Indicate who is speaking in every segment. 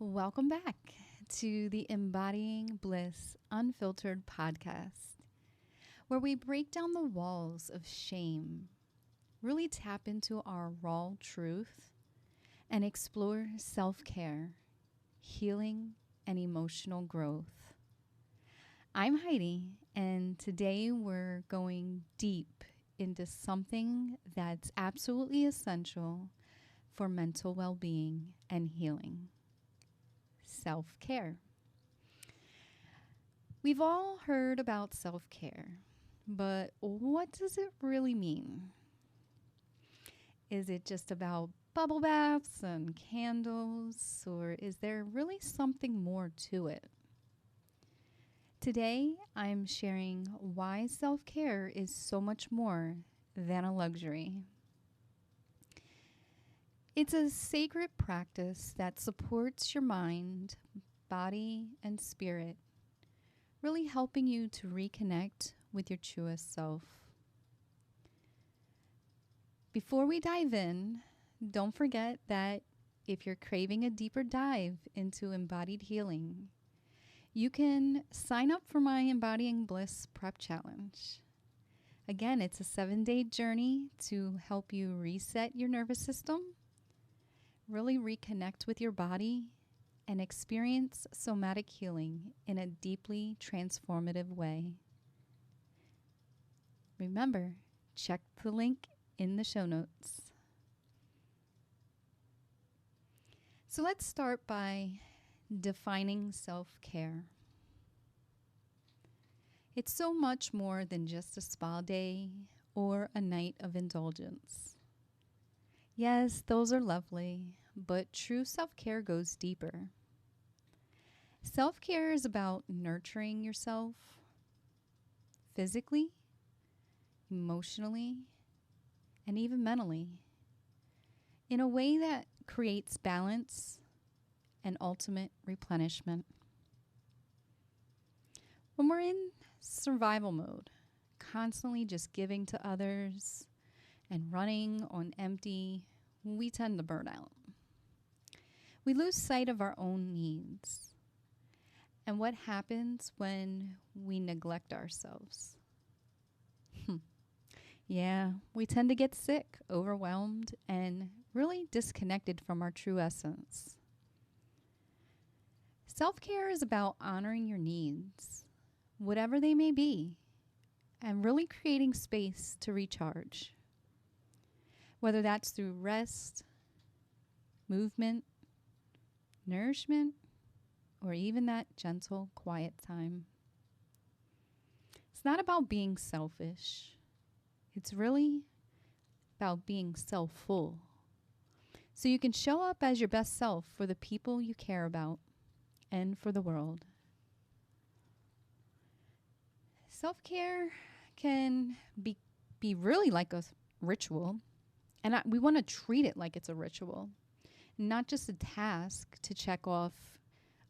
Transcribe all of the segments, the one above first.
Speaker 1: Welcome back to the Embodying Bliss Unfiltered Podcast, where we break down the walls of shame, really tap into our raw truth, and explore self-care, healing, and emotional growth. I'm Heidi, and today we're going deep into something that's absolutely essential for mental well-being and healing. Self-care. We've all heard about self-care, but what does it really mean? Is it just about bubble baths and candles, or is there really something more to it? Today, I'm sharing why self-care is so much more than a luxury. It's a sacred practice that supports your mind, body, and spirit, really helping you to reconnect with your truest self. Before we dive in, don't forget that if you're craving a deeper dive into embodied healing, you can sign up for my Embodying Bliss Prep Challenge. Again, it's a 7-day journey to help you reset your nervous system, really reconnect with your body, and experience somatic healing in a deeply transformative way. Remember, check the link in the show notes. So let's start by defining self-care. It's so much more than just a spa day or a night of indulgence. Yes, those are lovely, but true self-care goes deeper. Self-care is about nurturing yourself physically, emotionally, and even mentally in a way that creates balance and ultimate replenishment. When we're in survival mode, constantly just giving to others and running on empty, we tend to burn out. We lose sight of our own needs and what happens when we neglect ourselves. Yeah, we tend to get sick, overwhelmed, and really disconnected from our true essence. Self-care is about honoring your needs, whatever they may be, and really creating space to recharge. Whether that's through rest, movement, nourishment, or even that gentle, quiet time. It's not about being selfish. It's really about being self-full. So you can show up as your best self for the people you care about and for the world. Self-care can be really like a ritual. And we want to treat it like it's a ritual, not just a task to check off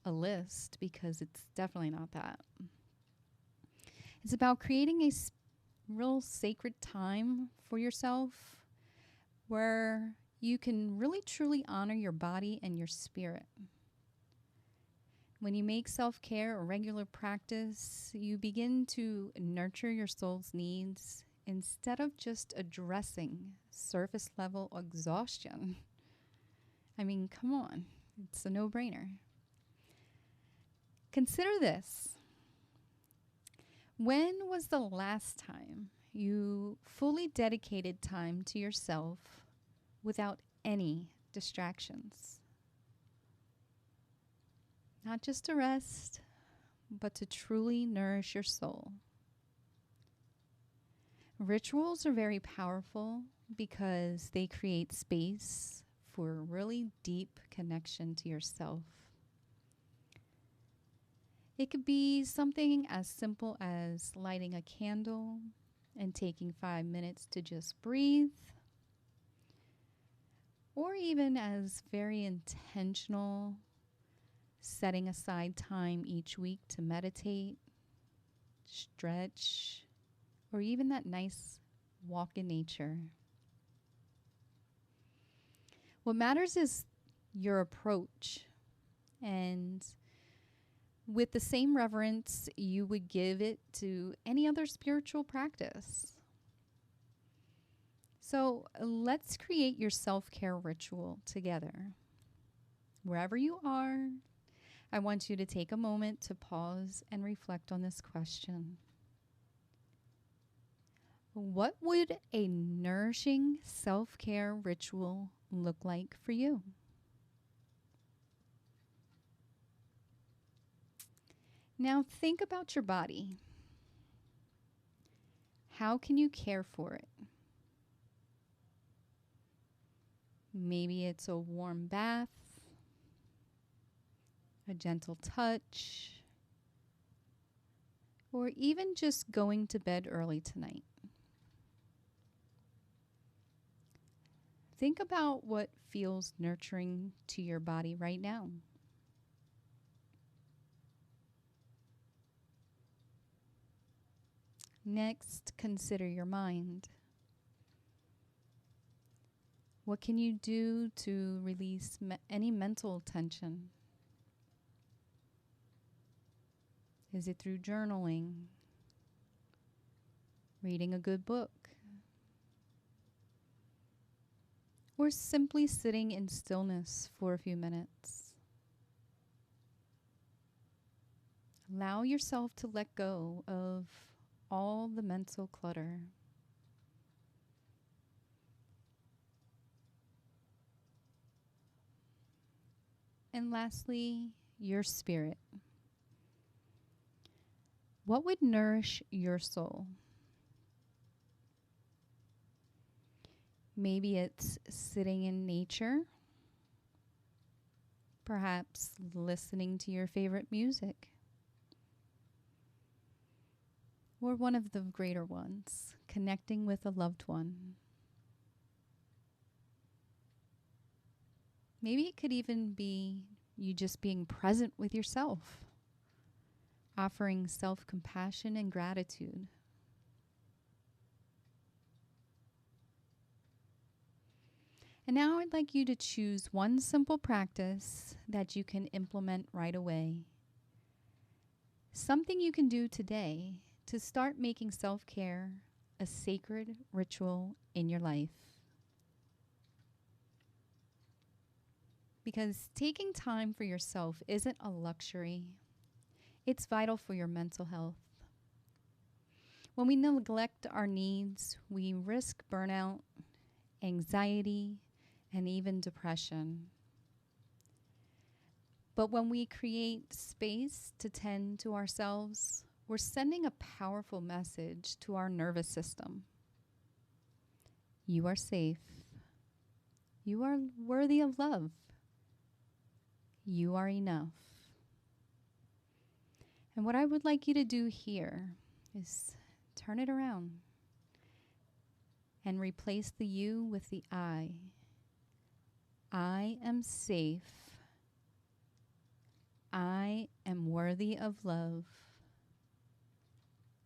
Speaker 1: a list, because it's definitely not that. It's about creating a real sacred time for yourself where you can really truly honor your body and your spirit. When you make self-care a regular practice, you begin to nurture your soul's needs instead of just addressing surface level exhaustion. I mean, come on, it's a no-brainer. Consider this. When was the last time you fully dedicated time to yourself without any distractions? Not just to rest, but to truly nourish your soul. Rituals are very powerful because they create space for really deep connection to yourself. It could be something as simple as lighting a candle and taking 5 minutes to just breathe, or even as very intentional, setting aside time each week to meditate, stretch, or even that nice walk in nature. What matters is your approach And with the same reverence you would give it to any other spiritual practice. So let's create your self-care ritual together. Wherever you are, I want you to take a moment to pause and reflect on this question. What would a nourishing self-care ritual look like for you? Now think about your body. How can you care for it? Maybe it's a warm bath, a gentle touch, or even just going to bed early tonight. Think about what feels nurturing to your body right now. Next, consider your mind. What can you do to release any mental tension? Is it through journaling, reading a good book, or simply sitting in stillness for a few minutes? Allow yourself to let go of all the mental clutter. And lastly, your spirit. What would nourish your soul? Maybe it's sitting in nature, perhaps listening to your favorite music, or one of the greater ones, connecting with a loved one. Maybe it could even be you just being present with yourself, offering self-compassion and gratitude. And now I'd like you to choose one simple practice that you can implement right away. Something you can do today to start making self-care a sacred ritual in your life. Because taking time for yourself isn't a luxury. It's vital for your mental health. When we neglect our needs, we risk burnout, anxiety, and even depression. But when we create space to tend to ourselves, we're sending a powerful message to our nervous system. You are safe. You are worthy of love. You are enough. And what I would like you to do here is turn it around and replace the you with the I. I am safe. I am worthy of love.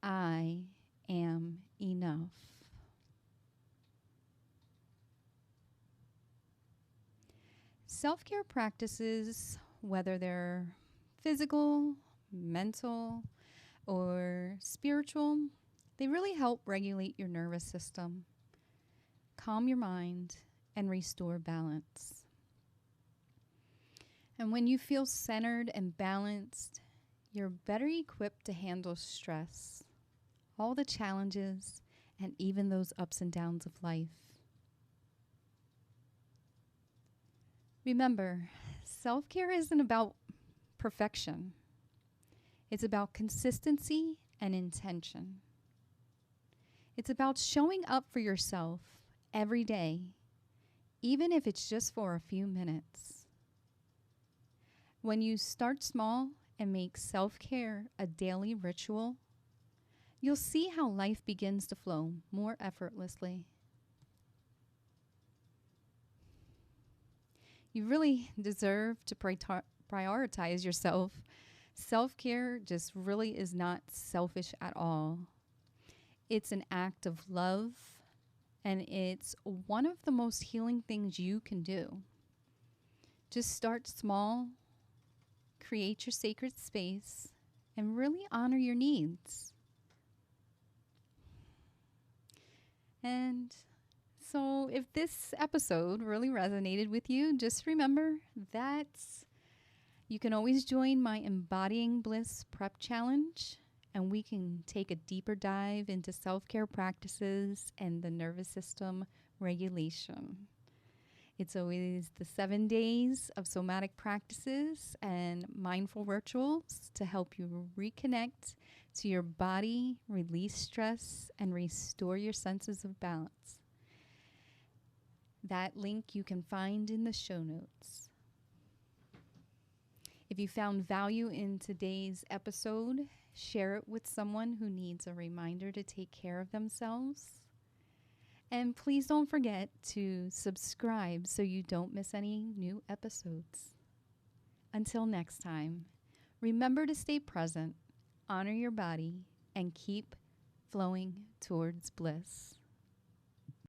Speaker 1: I am enough. Self-care practices, whether they're physical, mental, or spiritual, they really help regulate your nervous system, calm your mind, and restore balance. And when you feel centered and balanced, you're better equipped to handle stress, all the challenges, and even those ups and downs of life. Remember, self-care isn't about perfection. It's about consistency and intention. It's about showing up for yourself every day, even if it's just for a few minutes. When you start small and make self-care a daily ritual, you'll see how life begins to flow more effortlessly. You really deserve to prioritize yourself. Self-care just really is not selfish at all. It's an act of love, and it's one of the most healing things you can do. Just start small create your sacred space and really honor your needs. And so if this episode really resonated with you, just remember that you can always join my Embodying Bliss Prep Challenge, and we can take a deeper dive into self-care practices and the nervous system regulation. It's always the 7 days of somatic practices and mindful rituals to help you reconnect to your body, release stress, and restore your senses of balance. That link you can find in the show notes. If you found value in today's episode, share it with someone who needs a reminder to take care of themselves. And please don't forget to subscribe so you don't miss any new episodes. Until next time, remember to stay present, honor your body, and keep flowing towards bliss.